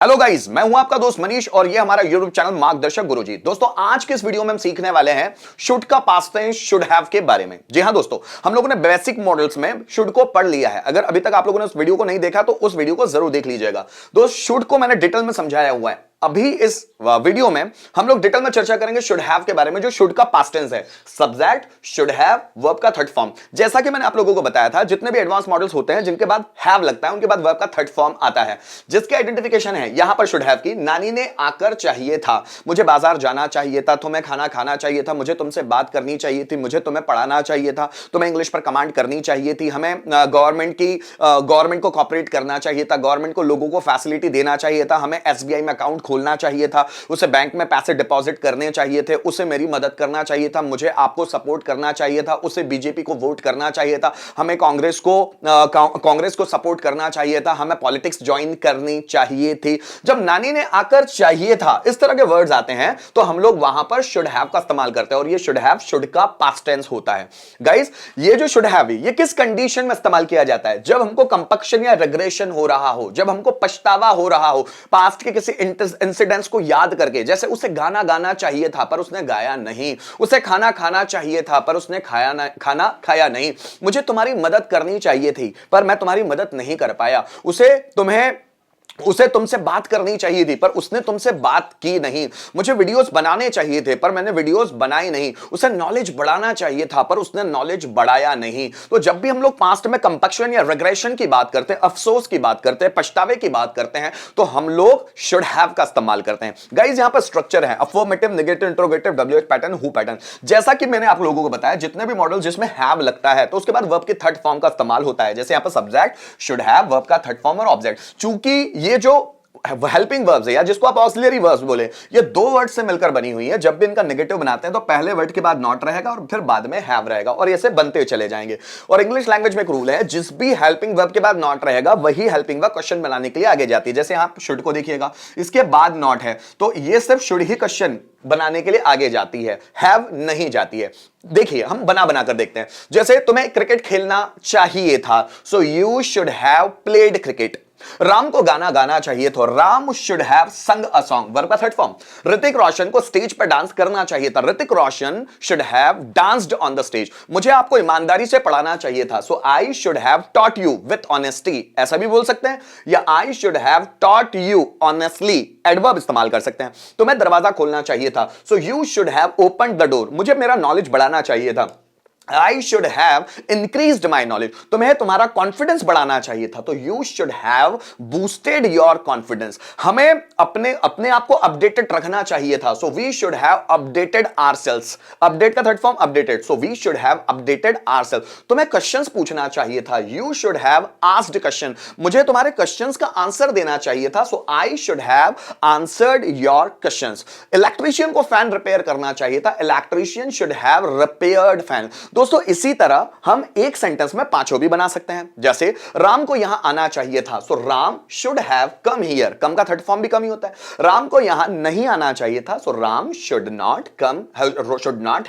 Hello guys, मैं हूं आपका दोस्त मनीष और ये हमारा यूट्यूब चैनल मार्गदर्शक गुरुजी। दोस्तों, आज के इस वीडियो में हम सीखने वाले हैं शुड का पास्ट टेंस शुड हैव के बारे में। जी हां दोस्तों, हम लोगों ने बेसिक मॉडल्स में शुड को पढ़ लिया है। अगर अभी तक आप लोगों ने उस वीडियो को नहीं देखा तो उस वीडियो को जरूर देख लीजिएगा। दोस्त, शुड को मैंने डिटेल में समझाया हुआ है। अभी इस वीडियो में हम लोग डिटेल में चर्चा करेंगे शुड हैव के बारे में, जो शुड का पास्ट टेंस है। सब्जेक्ट, शुड हैव, वर्ब का थर्ड फॉर्म। जैसा कि मैंने आप लोगों को बताया था, जितने भी एडवांस मॉडल्स होते हैं जिनके बाद हैव लगता है, उनके बाद वर्ब का थर्ड फॉर्म आता है, जिसके आइडेंटिफिकेशन है यहां पर शुड हैव की। नानी ने आकर चाहिए था, मुझे बाजार जाना चाहिए था, तुम्हें खाना खाना चाहिए था, मुझे तुमसे बात करनी चाहिए थी, मुझे तुम्हें पढ़ाना चाहिए था, तुम्हें इंग्लिश पर कमांड करनी चाहिए थी, हमें गवर्नमेंट को कॉपरेट करना चाहिए था, गवर्नमेंट को लोगों को फैसिलिटी देना चाहिए था, हमें एसबीआई में अकाउंट खोलना चाहिए था, उसे बैंक में पैसे डिपॉजिट करने चाहिए थे, उसे मेरी मदद करना चाहिए था, मुझे आपको सपोर्ट करना चाहिए था, उसे बीजेपी को वोट करना चाहिए था, हमें कांग्रेस को सपोर्ट करना चाहिए था, हमें पॉलिटिक्स ज्वाइन करनी चाहिए थी। जब नानी ने आकर चाहिए था, इस तरह के वर्ड्स आते हैं तो हम लोग वहां पर शुड हैव का इस्तेमाल करते हैं और ये शुड हैव शुड का पास्ट टेंस होता है। गाइस, ये जो शुड हैव ये किस कंडीशन में इस्तेमाल किया जाता है? जब हमको कंपक्शन या रिग्रेशन हो रहा हो, जब हमको पछतावा हो रहा हो पास्ट के किसी इंसिडेंट्स को याद करके। जैसे उसे गाना गाना चाहिए था पर उसने गाया नहीं, उसे खाना खाना चाहिए था पर उसने खाना खाया नहीं, मुझे तुम्हारी मदद करनी चाहिए थी पर मैं तुम्हारी मदद नहीं कर पाया, उसे तुमसे बात करनी चाहिए थी पर उसने तुमसे बात की नहीं, मुझे वीडियोस बनाने चाहिए थे पर मैंने वीडियोस बनाई नहीं, उसे नॉलेज बढ़ाना चाहिए था पर उसने नॉलेज बढ़ाया नहीं। तो जब भी हम लोग पास्ट में कंपक्शन या रिग्रेशन की बात करते हैं, अफसोस की बात करते हैं, पछतावे की बात करते हैं, तो हम लोग शुड हैव का इस्तेमाल करते हैं। गाइस, यहां पर स्ट्रक्चर है affirmative, negative, interrogative, WH pattern, who pattern. जैसा कि मैंने आप लोगों को बताया, जितने भी मॉडल जिसमें हैव लगता है तो उसके बाद वर्ब के थर्ड फॉर्म का इस्तेमाल होता है। जैसे यहां पर सब्जेक्ट, शुड हैव, वर्ब का थर्ड फॉर्म और ऑब्जेक्ट। चूंकि ये जो हेल्पिंग वर्ब्स है या जिसको आप ऑक्सिलरी वर्ब्स बोले, ये दो वर्ड से मिलकर बनी हुई है। जब भी इनका नेगेटिव बनाते हैं तो पहले वर्ड के बाद नॉट रहेगा और फिर बाद में हैव रहेगा और ऐसे बनते चले जाएंगे। और इंग्लिश लैंग्वेज में एक रूल है, जिस भी हेल्पिंग वर्ब के बाद नॉट रहेगा वही हेल्पिंग वर्ब क्वेश्चन बनाने के लिए आगे जाती है। जैसे आप शुड को देखिएगा, इसके बाद नॉट है तो ये सिर्फ शुड ही क्वेश्चन बनाने के लिए आगे जाती है, हैव नहीं जाती है। देखिए, हम बना बना कर देखते हैं। जैसे तुम्हें क्रिकेट खेलना चाहिए था, so you should have played cricket. Ram को गाना गाना चाहिए तो Ram should have sung a song, verb का थर्ड फॉर्म। ऋतिक रोशन को स्टेज पर डांस करना चाहिए था, Hrithik Roshan should have danced on the stage. मुझे आपको ईमानदारी से पढ़ाना चाहिए था, so I should have taught you with honesty. ऐसा भी बोल सकते हैं, या I should have taught you honestly, adverb इस्तेमाल कर सकते हैं। तुम्हें दरवाजा खोलना चाहिए था, so you should have opened the door. मुझे मेरा नॉलेज बढ़ाना चाहिए था, I should have increased my knowledge। तुम्हें तुम्हारा कॉन्फिडेंस बढ़ाना चाहिए था तो you should have boosted your confidence। हमें अपने आप को अपडेटेड रखना चाहिए था, so we should have updated ourselves। Update का third form updated, so we should have updated ourselves। तुम्हें क्वेश्चंस पूछना चाहिए था, you should have asked question। मुझे तुम्हारे क्वेश्चंस का आंसर देना चाहिए था, so I should have answered your questions। Electrician को फैन रिपेयर करना चाहिए था, electrician should have repaired fan। दोस्तों, इसी तरह हम एक सेंटेंस में पांचों भी बना सकते हैं। जैसे राम को यहां आना चाहिए था, so Ram should have come here. Come का थर्ड फॉर्म भी कम ही होता है। राम को यहां नहीं आना चाहिए था, so Ram should not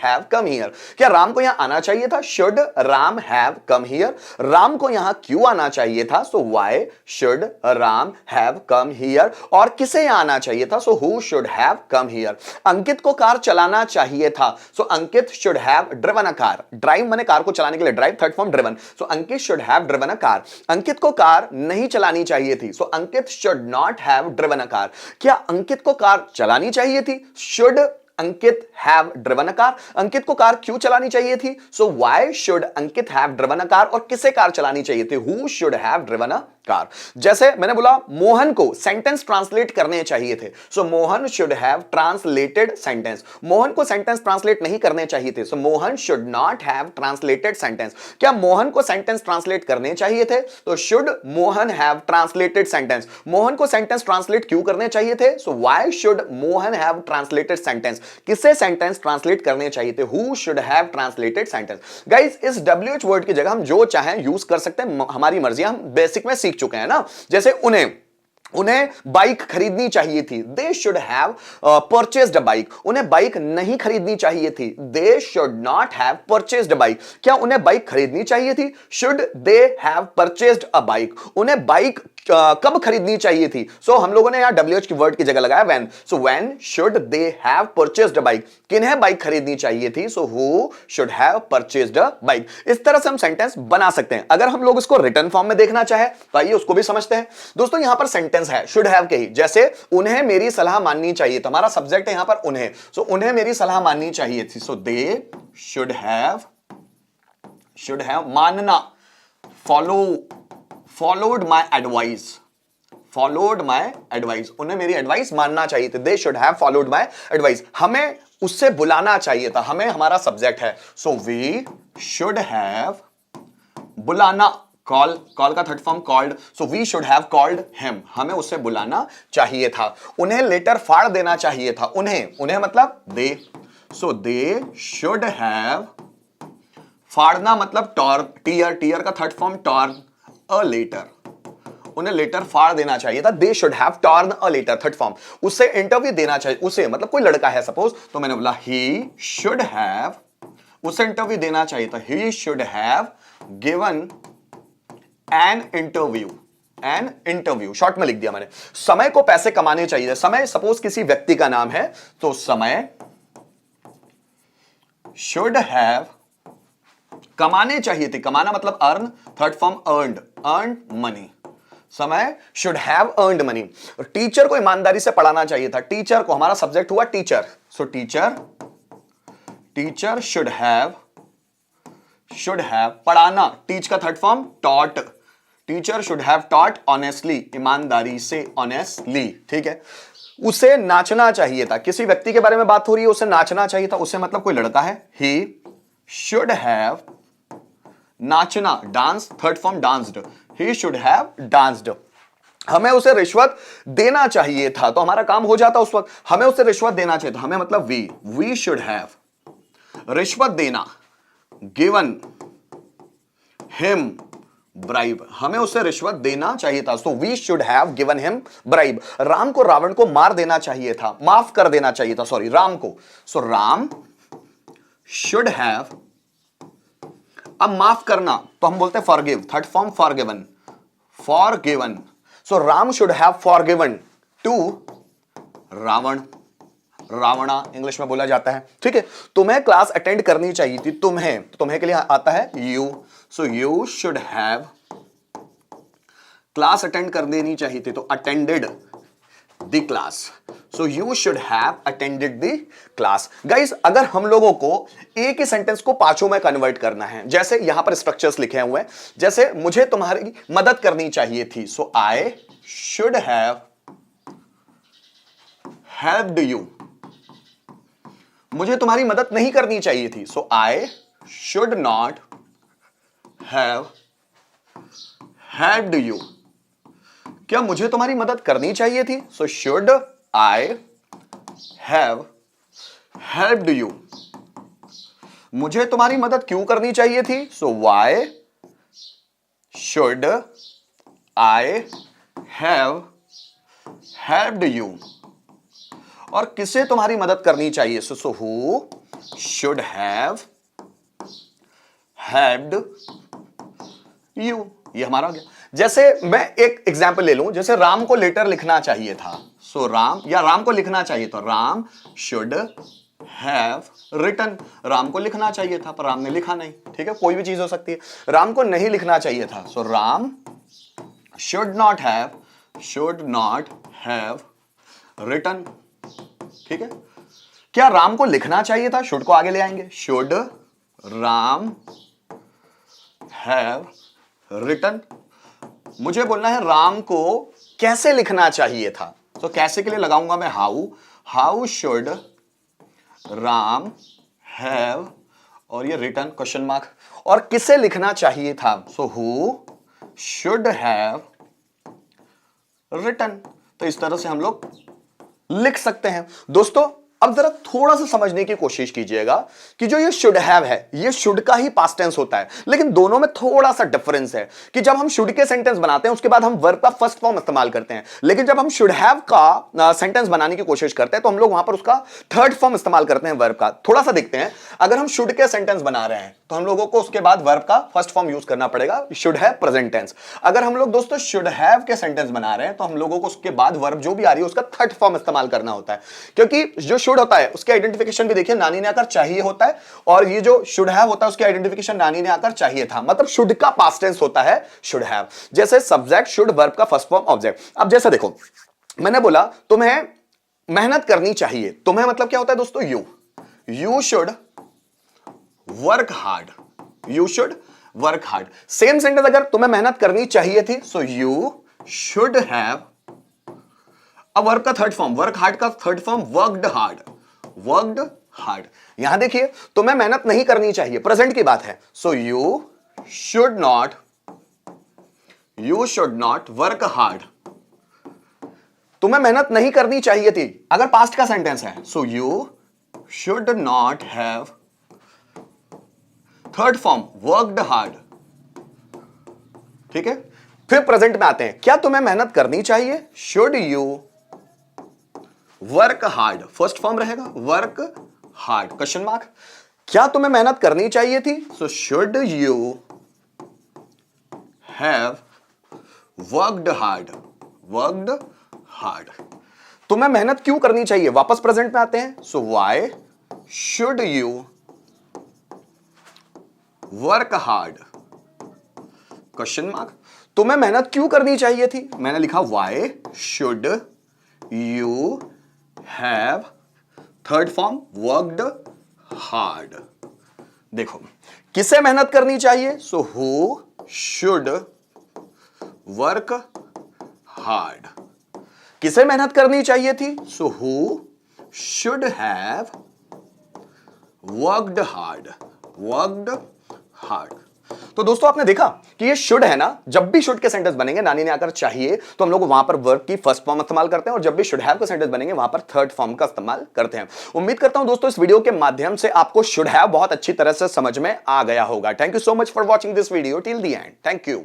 have come here. क्या राम को यहां आना चाहिए था? Should Ram have come here. Ram को यहां क्यों आना चाहिए था? So why should Ram have come here. और किसे यहां आना चाहिए था? So who should have come here. Ankit को कार चलाना चाहिए था, so Ankit should have driven a car. Drive माने कार को चलाने के लिए, drive third form driven, so Ankit should have driven a car. Ankit को कार नहीं चलानी चाहिए थी, so Ankit should not have driven a car. क्या अंकित को कार चलानी चाहिए थी? Should Ankit have driven a car. Ankit को कार क्यों चलानी चाहिए थी? So why should Ankit have driven a car. और किसे कार चलानी चाहिए थी? Who should have driven a car. जैसे मैंने बोला मोहन को सेंटेंस ट्रांसलेट करने चाहिए थे, so Mohan should have translated sentence. Mohan को सेंटेंस ट्रांसलेट नहीं करने चाहिए थे, so Mohan should not have translated sentence. क्या मोहन को सेंटेंस ट्रांसलेट करने चाहिए थे? तो should Mohan have translated sentence. Mohan को सेंटेंस ट्रांसलेट क्यों करने चाहिए थे? So why should Mohan have translated sentence. किसे सेंटेंस ट्रांसलेट करने चाहिए थे? Who should have translated sentence. Guys, इस WH वर्ड की जगह हम जो चाहें यूज कर सकते हैं, हमारी मर्जी। हम बेसिक में सीख चुके हैं ना। जैसे उन्हें उन्हें बाइक खरीदनी चाहिए थी, they should have purchased a bike. उन्हें बाइक नहीं खरीदनी चाहिए थी, they should not have purchased a bike. क्या उन्हें बाइक खरीदनी चाहिए थी, should they have purchased a bike. उन्हें बाइक कब खरीदनी चाहिए थी, सो हम लोगों ने यहां WH की वर्ड की जगह लगाया when. So when should they have purchased a bike, किन्हें बाइक खरीदनी चाहिए थी, सो who should have purchased a bike. इस तरह से हम सेंटेंस बना सकते हैं। अगर हम लोग इसको रिटन फॉर्म में देखना चाहे तो आइए उसको भी समझते हैं। दोस्तों यहां पर सेंटेंस है शुड हैव के ही, जैसे उन्हें मेरी सलाह माननी चाहिए, तो हमारा सब्जेक्ट है यहां पर उन्हें, सो उन्हें मेरी सलाह माननी चाहिए थी, सो दे शुड हैव मानना, फॉलोड माई एडवाइस, उन्हें मेरी एडवाइस मानना चाहिए थी, they should have followed my advice. हमें उससे बुलाना चाहिए था, हमें हमारा सब्जेक्ट है, सो वी शुड हैव बुलाना, कॉल का third form called, so we should have called him, हमें उससे बुलाना चाहिए था। उन्हें लेटर फाड़ देना चाहिए था, उन्हें मतलब दे, सो दे शुड हैव, फाड़ना मतलब टीयर का third form torn a letter, उन्हें लेटर फाड़ देना चाहिए था, they should have torn a letter third form. उसे इंटरव्यू देना चाहिए, उसे मतलब कोई लड़का है सपोज, तो मैंने बोला ही शुड हैव, उसे इंटरव्यू देना चाहिए था, he should have given an interview, short में लिख दिया मैंने। समय को पैसे कमाने चाहिए, समय सपोज किसी व्यक्ति का नाम है, तो समय शुड हैव, कमाने चाहिए थे, कमाना मतलब earn, third form earn money, Samay should have earned money. Teacher को ईमानदारी से पढ़ाना चाहिए था, टीचर को, हमारा सब्जेक्ट हुआ teacher, so teacher should have पढ़ाना, टीच का third form taught, teacher should have taught honestly, ईमानदारी से, ऑनेस्टली, ठीक है। उसे नाचना चाहिए था, किसी व्यक्ति के बारे में बात हो रही है, उसे नाचना चाहिए था, उसे मतलब कोई लड़का है, ही शुड हैव नाचना, dance, third form danced, he should have danced. हमें उसे रिश्वत देना चाहिए था, तो हमारा काम हो जाता उस वक्त, हमें उसे रिश्वत देना चाहिए था, हमें मतलब वी शुड हैव रिश्वत देना, गिवन हिम ब्राइब, हमें उसे रिश्वत देना चाहिए था, so we should have given him bribe. Ram को रावण को मार देना चाहिए था, माफ कर देना चाहिए था, सॉरी राम को, सो राम शुड हैव, अब माफ करना तो हम बोलते हैं forgive, third form forgiven, so Ram should have forgiven to Ravana English में बोला जाता है, ठीक है। तुम्हें क्लास अटेंड करनी चाहिए थी, तुम्हें के लिए आता है you, so you should have class attend कर देनी चाहिए थी, तो attended the class, so you should have attended the class. Guys अगर हम लोगों को एक ही सेंटेंस को पांचों में कन्वर्ट करना है, जैसे यहां पर स्ट्रक्चर्स लिखे हुए हैं, जैसे मुझे तुम्हारी मदद करनी चाहिए थी, so I should have helped you, मुझे तुम्हारी मदद नहीं करनी चाहिए थी, so I should not have helped you. क्या मुझे तुम्हारी मदद करनी चाहिए थी, so should I have helped you. मुझे तुम्हारी मदद क्यों करनी चाहिए थी, so why should I have helped you. और किसे तुम्हारी मदद करनी चाहिए, so who should have helped you, ये हमारा हो गया। जैसे मैं एक एग्जांपल ले लूं, जैसे राम को लेटर लिखना चाहिए था, सो राम को लिखना चाहिए था, Ram should have written, Ram को लिखना चाहिए था पर राम ने लिखा नहीं, ठीक है, कोई भी चीज हो सकती है। राम को नहीं लिखना चाहिए था, so Ram should not have written, ठीक है। क्या राम को लिखना चाहिए था, शुड को आगे ले आएंगे, शुड राम हैव रिटन। मुझे बोलना है राम को कैसे लिखना चाहिए था, तो कैसे के लिए लगाऊंगा मैं हाउ शुड राम हैव, और ये रिटन क्वेश्चन मार्क, और किसे लिखना चाहिए था, so who should have written. तो इस तरह से हम लोग लिख सकते हैं। दोस्तों अब जरा थोड़ा सा समझने की कोशिश कीजिएगा कि जो ये शुड हैव है, ये शुड का ही पास्ट टेंस होता है, लेकिन दोनों में थोड़ा सा डिफरेंस है कि जब हम शुड के सेंटेंस बनाते हैं उसके बाद हम वर्ब का फर्स्ट फॉर्म इस्तेमाल करते हैं, लेकिन जब हम शुड हैव का सेंटेंस बनाने की कोशिश करते हैं तो हम लोग वहां पर उसका थर्ड फॉर्म इस्तेमाल करते हैं वर्ब का। थोड़ा सा देखते हैं, अगर हम शुड के सेंटेंस बना रहे हैं तो हम लोगों को उसके बाद वर्ब का फर्स्ट फॉर्म यूज करना पड़ेगा, शुड हैव प्रेजेंट टेंस। अगर हम लोग दोस्तों शुड हैव के सेंटेंस बना रहे हैं तो हम लोगों को उसके बाद वर्ब जो भी आ रही है उसका थर्ड फॉर्म इस्तेमाल करना होता है, क्योंकि जो शुड होता है उसके आइडेंटिफिकेशन भी देखिए नानी ने आकर चाहिए होता है, और ये जो शुड हैव होता है उसके आइडेंटिफिकेशन नानी ने आकर चाहिए था, मतलब शुड का पास्ट टेंस होता है शुड हैव। जैसे सब्जेक्ट शुड, वर्ब का फर्स्ट फॉर्म ऑब्जेक्ट। अब जैसे देखो, मैंने बोला तुम्हें मेहनत करनी चाहिए, तुम्हें मतलब क्या होता है दोस्तों, you should work hard, you should work hard. Same sentence अगर तुम्हें मेहनत करनी चाहिए थी, सो यू शुड हैव, अब वर्क का थर्ड फॉर्म, वर्क हार्ड का third form worked hard, worked hard. यहां देखिए तुम्हें मेहनत नहीं करनी चाहिए, प्रेजेंट की बात है, सो you should not work hard. तुम्हें मेहनत नहीं करनी चाहिए थी, अगर पास्ट का सेंटेंस है, सो you should not have, third form worked hard. ठीक है, फिर प्रेजेंट में आते हैं, क्या तुम्हें मेहनत करनी चाहिए, should you work hard, first form रहेगा वर्क हार्ड, क्वेश्चन मार्क। क्या तुम्हें मेहनत करनी चाहिए थी, so should you have worked hard, worked hard. तुम्हें मेहनत क्यों करनी चाहिए, वापस प्रेजेंट में आते हैं, सो why should you work hard, question mark. तुम्हें मेहनत क्यों करनी चाहिए थी, मैंने लिखा why should you have, third form worked hard. देखो किसे मेहनत करनी चाहिए, so who should work hard. किसे मेहनत करनी चाहिए थी, सो who should have worked hard, worked hard. तो दोस्तों आपने देखा कि ये शुड है ना, जब भी शुड के सेंटेंस बनेंगे नानी ने आकर चाहिए तो हम लोग वहां पर वर्ब की फर्स्ट फॉर्म इस्तेमाल करते हैं, और जब भी शुड हैव के सेंटेंस बनेंगे वहां पर थर्ड फॉर्म का इस्तेमाल करते हैं। उम्मीद करता हूं दोस्तों इस वीडियो के माध्यम से आपको शुड हैव बहुत अच्छी तरह से समझ में आ गया होगा। Thank you so much for watching this video till the end. Thank you.